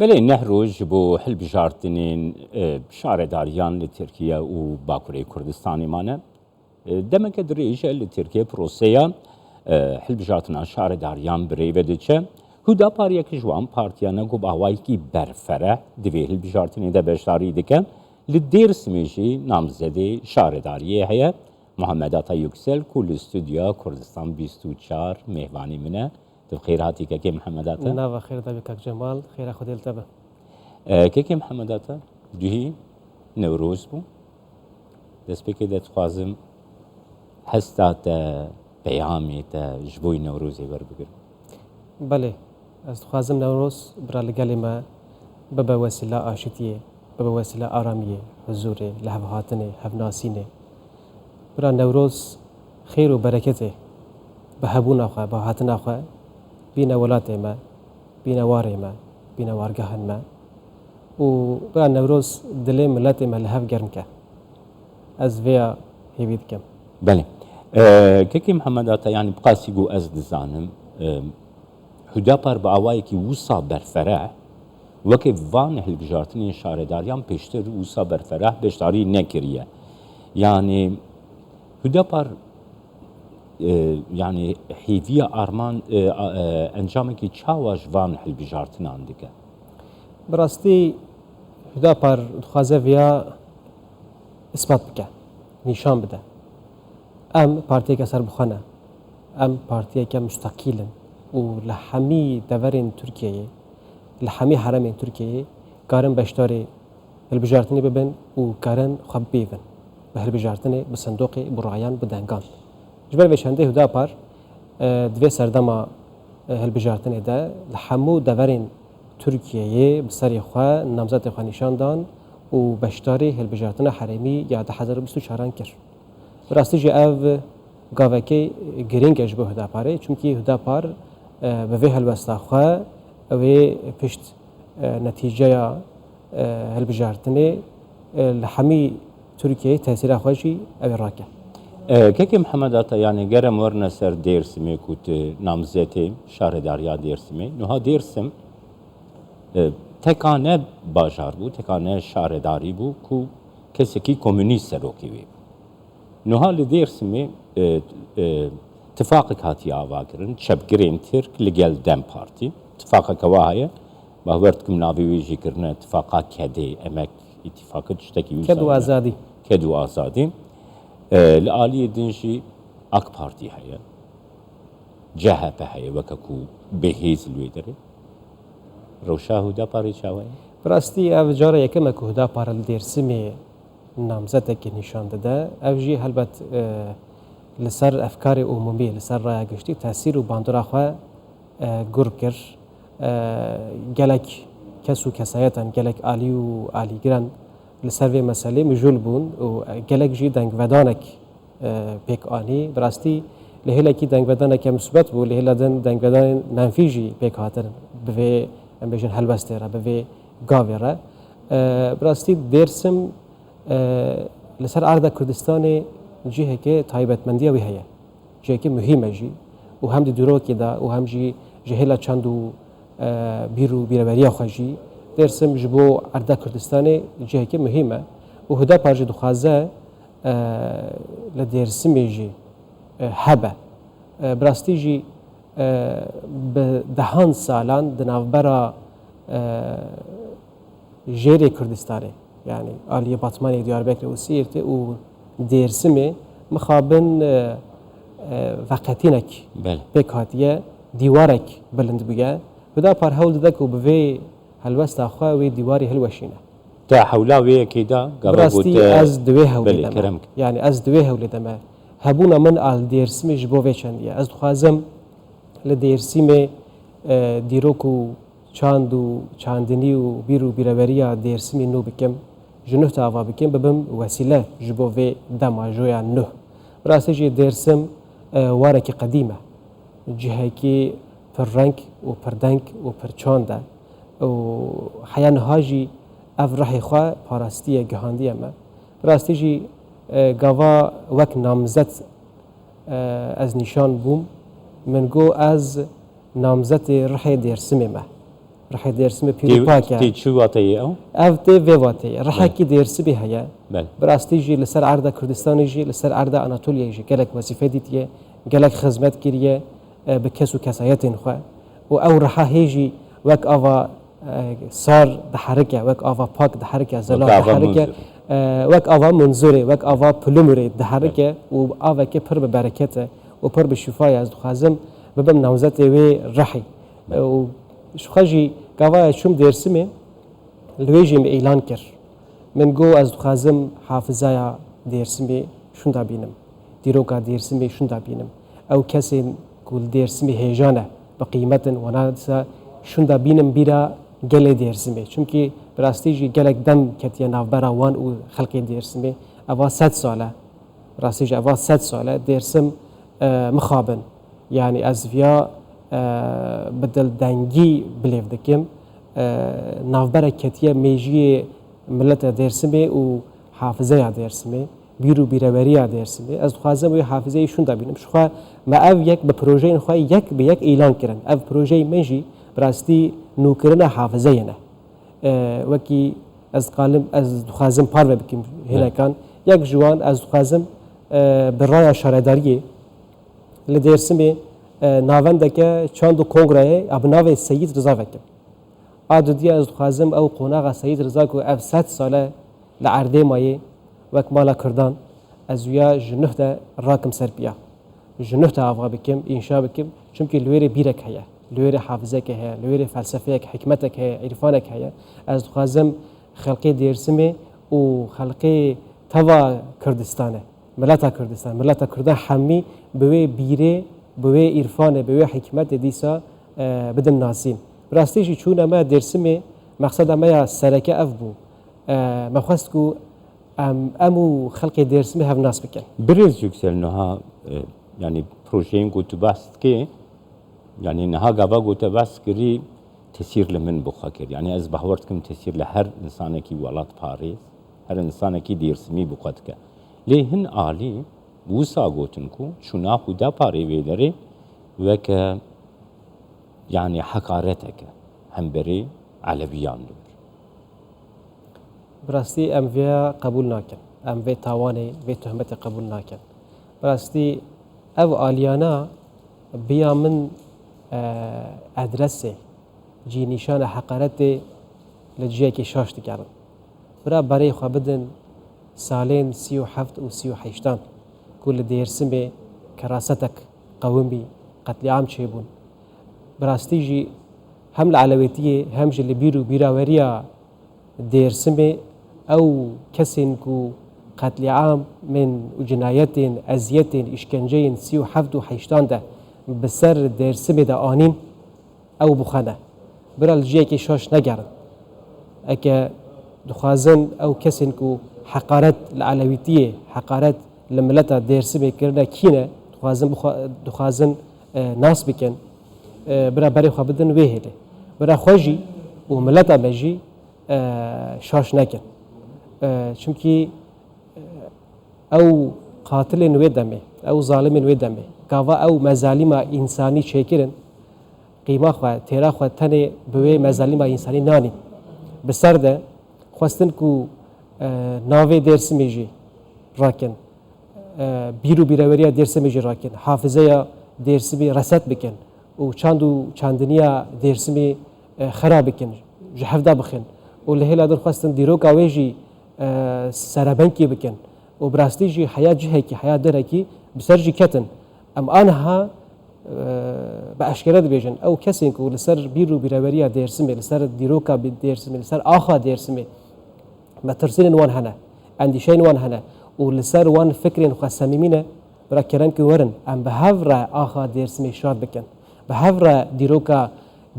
بله نهروج بو هلبجارتنین شارداریان لترکیه و باکوری کردستانی مانه demek دريجه لتركيا بروسيا هلبجارتنا شارداریان بريبه چه هدا پاریا که جوان پارتیانا گو باوایی کی برفره دوی هلبجارتنی ده بشاری دکه لدیر سمیجی نامزده شارداریه هیا محمد عطا yüksel کل استودیا کردستان 24 مهوانی منه تو خیراتی که محمد عطا نه خیر تبی که جمال خیر خودل تبه که محمد عطا دوی نوروز بو دست بکی دت خوازم هستات پیامی تا جبوی نوروزی بر بگر بله از خوازم نوروز برا لگلی ما ببا وسیله آشتیه ببا وسیله آرامیه حضوره لحظه هاتنه هفناسینه برا نوروز خیر و برکته به هبون آخه به هاتن آخه بین ولات ما بین وار ما بین وارگاه ما و برا نوروز دل ملت ما لحظه گرم که از ویا هیوید کم بله که محمد عطا یعنی بقاسی گو از دزانم هدا پر با آوایی که وسا برفره وکه وان هلبجارتنی شارداریان پیشتر وسا برفره بشتاری نکریه یعنی هدا پر yani hediye arman enjamı ki çavaj van hülbijartın andike. براستی هدا پر خوازه ویا اثبات بکه نشان بده ام پارتیه که سر بخانه ام پارتیه که مستقیلن و لحمی دورین ترکیه لحمی حرمین ترکیه کارن بشتاری هلبجارتنی ببن و کارن خواب بیون به هلبجارتنی به صندوق برایان بدنگان جبر بشنده هدا پر دوی سردما هلبجارتنی ده لحمو دورین ترکیه بسری خواه نامزد خواه نشان دان و بشتاری هلبجارتن حرمی یا 2024 کر راستی جه او گاوکی گرینگش به هدا پاره چونکی هدا پار به وی هلوستا خواه وی پشت نتیجه هلبجارتنی لحمی ترکیه تاثیر خوشی او راکه که محمد عطا یعنی گرم ورنه سر دیرسمی کود نامزده شارداریا دیرسمی نوها دیرسم تکانه باجار بود تکانه شارداری بود کو کسی کی کمونیست سروکی بود نوها لدیرسمی اتفاق کاتی آواگرن شبگرین ترک لگل دم پارتی اتفاق کواهیه باورد کم ناویجی کرنه اتفاقا کده امک اتفاقات شتکی کدو آزادی لآلی دنشی اک پارتی هیا جهت هیا وککو بهیز لویدره روشا هدا پاری چاوی براستی او جاره یکم که هدا پارل دیرسمی نامزده که نشان داده او جی هلبت لسر افکار عمومی لسر رای گشتی تاثیر و باندورا خواه گرب کر گلک کسو کسایتان گلک آلی و آلی گران لسر وی مسئله مجول بون و گلک جی دنگ ودانک پیک آنی براستی لهلا کی دنگ ودانک مثبت بو لهلا دنگ ودان منفی جی پیک هاتن به امبیشن هلوسته را به گاوی را براستی درسم لسر عرض کردستان جهه که تایبتمندی وی هیا جهه که مهمه جی و هم دورو که دا و هم جی جهلا چندو بیرو بیربریا خوشی درسم جبو عرض کردستان جهه که مهمه و هدا پارج دخوازه لدرسم جی هبه براستی جی به دهان سالان دنابرا جری کردستانه یعنی آلیه باتمانی دیاربکر و سیرته و دیرسمه مخابن وقتینک بکاتیه دیوارک بلند بگه بدا پر هول دک و به هلوست آخوا و دیواری هلوشینه تا حولا وی کیدا براستی از دوی هول دم یعنی از دوی هول دم هبونا من آل دیرسمه جبوه چندیه از خوازم لدیرسمه دیروکو چاند و چاندنی و بیرو بیروریا دیرسمی نو بکم جنوه تاوا بکم ببم وسیله جبوه دماجویا نه براستی جی دیرسم وارکی قدیمه جهه کی پر رنگ و پر دنگ و پر چانده و حیان هاجی اف رحی خواه پاراستی گهاندی اما براستی جی گاوا وک نامزد از نشان بوم من گو از نامزد رحی دیرسمی ما رح ديرسمي بيرو باكا تي شو واتي او اف تي فيواتي رح كي ديرسمي هيا بل براستي جي لسر عرض كردستان يجي لسر عرض اناطوليا يجي قالك وظيفه ديتيه قالك خدمت كيريه بكسو كسايتين خو او رح هيجي وك افا صار دحركه وك افا باك دحركه زلا دحركه وك افا منظوري وك افا بلومري دحركه و افا كي پر ببركته و پر بشفايا از خازم ببم نوزت وي رحي و شخجي كوا شوم ديرسمي لويجي اعلان كر من جو از خازم حافظايا ديرسمي شون دا بينم ديروكا ديرسمي شون دا بينم او كسين كل ديرسمي هيجانه بقيمه ونادسا شون دا بينم بيرا گله ديرسمي چونكي براستيجي گلك دم كتيا نافبرا وان و خلقي ديرسمي اوا 100 ساله براستيجي اوا 100 ساله ديرسم مخابن يعني از فيا بدل دنگي بليف دكم نافبرا كتيا ميجي ملت ديرسمي و حافظه ديرسمي بيرو بيروريا ديرسمي از خوازم و حافظه شون دا بينم شخوا ما اف يك ببروجين خو يك بيك اعلان كرن اف بروجي منجي براستي نوكرنا حافظينا وكي از قالم از خوازم پار بكم هنا كان يك جوان از خوازم برايا شارداريه لديرسمي ناوندك چاندو كونغري ابناوي سيد رضا وكم عاددي از خوازم او قوناغ سيد رضا كو اف 100 ساله لعرده ماي وك مالا كردان از ويا جنهده راكم سربيا جنهده افغا بكم انشاء بكم چونكي لويري بيرك هيا لويري حافظك هيا لويري فلسفيك حكمتك هيا عرفانك هيا از خوازم خلقي ديرسمي و خلقي توا كردستانه ملتا كردستان ملتا كردان حمي بوي بيري بوي عرفانه بوي حكمت ديسا بدن ناسين براستيجي چون ما ديرسمي مقصد ما سركه اف بو ما خواستكو امو خلقي ديرسمي هاف ناس بكن بريز يكسل نها يعني بروجين قلت بس كي يعني نها قابا قلت بس كري تسير لمن بخاكر يعني از بحورتكم تسير لهر انسان كي ولات باريس هر انسان كي ديرسمي بقدك لهن آلي بوسا قوتنكو شنا خدا باري ويدري وك يعني حقارتك هم بري علويان دور براستي ام فيها قبول ناكن ام في تاواني في تهمت قبول ناكن براستي او آليانا بيا من ادرسه جي نشان حقارتي لجيكي شاش تكارن برا بري خو بدن سالين 37 و 38 كل ديرسمي كراستك قومي قتل عام شيبون براستيجي هم العلويتيه هم اللي بيرو بيراوريا ديرسمي او كسنكو قتل عام من جنايتين ازيتين اشكنجين 37 و 8 ده بسر ديرسمي ده آنين او بخانه برا الجيكي شاش نگرن اكا دخازن او كسنكو حقارت العلويتيه حقارت لملتا ديرسمي كرنا كينا دخازن ناس بكن برا بري خو بدن ويهله برا خوجي وملتا مجي شاش نكن چونكي او قاتل نوي دمه او ظالم نوي دمه كاوا او مظالم انساني شكرن قيمه خو تيرا خو تنه بوي مظالم انساني ناني بسرده خواستن كو ناوي درسمي جي راكن بيرو بيروريا درسمي جي راكن حافظه درسمي رصد بكن و چاندنيا درسمي خراب بكن جحفدا بخن ولهلا در خواستن ديروكا ويجي سربنكي بكن وبراستيجي حياه جهكي حياه دركي بسرجي كتن ام انها باشكرد بيجن او كسينكو لسر بيرو بيروريا درسمي لسر ديروكا بدرسمي لسر اخا درسمي ما ترسلن وان هنا عندي شيء وان هنا ولسر وان فكرين خصميمينه برا كرن كي ورن ام بهفرا اخا درسمي شاد بكن بهفرا ديروكا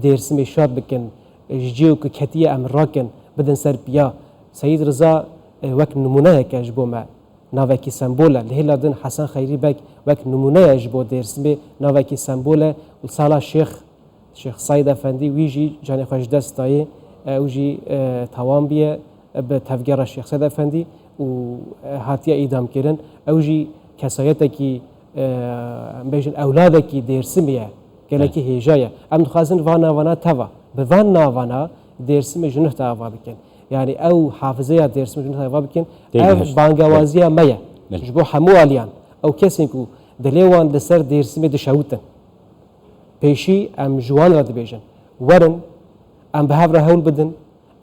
درسمي شاد بكن جيو كتيه ام راكن بدن سر بيا سيد رضا وك نمونه كجبو ما ناوكي سمبوله لهلا دن حسن خيري بك وك نمونه جبو درسمي ناوكي سمبوله وصالا شيخ سيد افندي ويجي جاني خوش دستاي وجي توان بيه بتفجير الشيخ سيد افندي وهاتيا ايدام كيرن اوجي كسايتكي بيجن اولادكي ديرسميه كلكي هيجايه ام خازن وانا توا بفان ناوانا ديرسم جنوح تاوا بكن يعني او حافظيه ديرسم جنوح تاوا بكن او بانگوازيه ميه جبو حمو اليان او كسنكو دليوان لسر ديرسم دشاوتن بيشي ام جوان رد بيجن ورن ام بهافرا هول بدن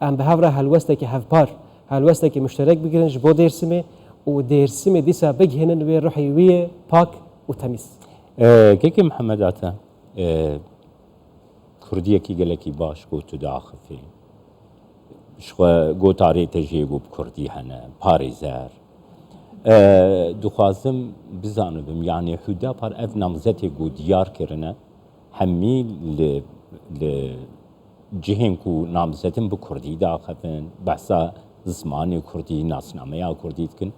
ام بهافرا هلوستك هفبار هلوستك مشترك بگرن جبو ديرسمه وديرسمه ديسا بجهنن وي روحي وي باك وتميز كيكي محمد عتا كردية كي قالكي باش قوتو داخفي شخوا قوتاري تجيبو بكردي هنا باريزار دخوازم بزانبم يعني حدا بار اف نامزتي قو ديار كرنا همي جهن كو نامزتن بكردي داخفن بحثا زماني كردي ناسناميا كردي تكن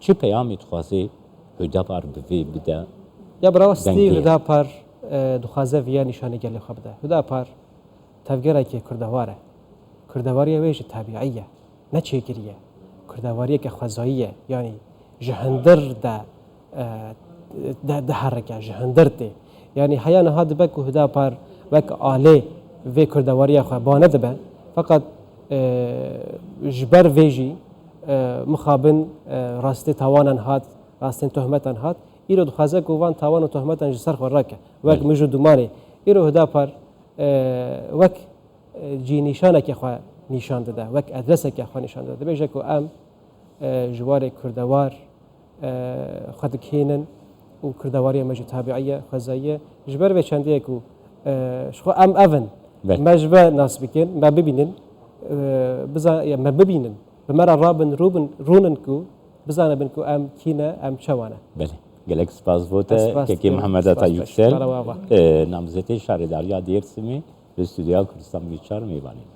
چه پیامی تخوازه حدا بار بوی بده يا براستي هدا بار دخوازه ويا نشانه گله خو بده هدا بار تفگره که کردواره کردواری ویش طبیعیه نه چیگریه کردواری که خوازاییه یعنی جهندر ده حرکه جهندر ده يعني حيانا هذا بك هدا بار بك آله في كردواريا خو بانه دبه فقط جبر فيجي مخابن راستي تاوانن هات راستين تهمتن هات ایرو دخوازه گوان تاوان و تهمتن جسر خوراکه وک مجو دومانه ایرو هدا پر وک جی نشانه که خو نشان داده وک ادرسه که خو نشان داده بیشه که ام جوار کردوار خود کینن و کردواری مجو تابعیه خوزاییه جبر به چندیه که شخو ام اون مجبه ناس بکن ما ببینن ما ببینن بمرا رابن رونن کو بزانه بن کو ام کینه ام چوانه بله گلک سپاس بوده که محمد عطا yüksel نامزد شهرداری دیرسمی به استودیو کردستان بیچار میبانیم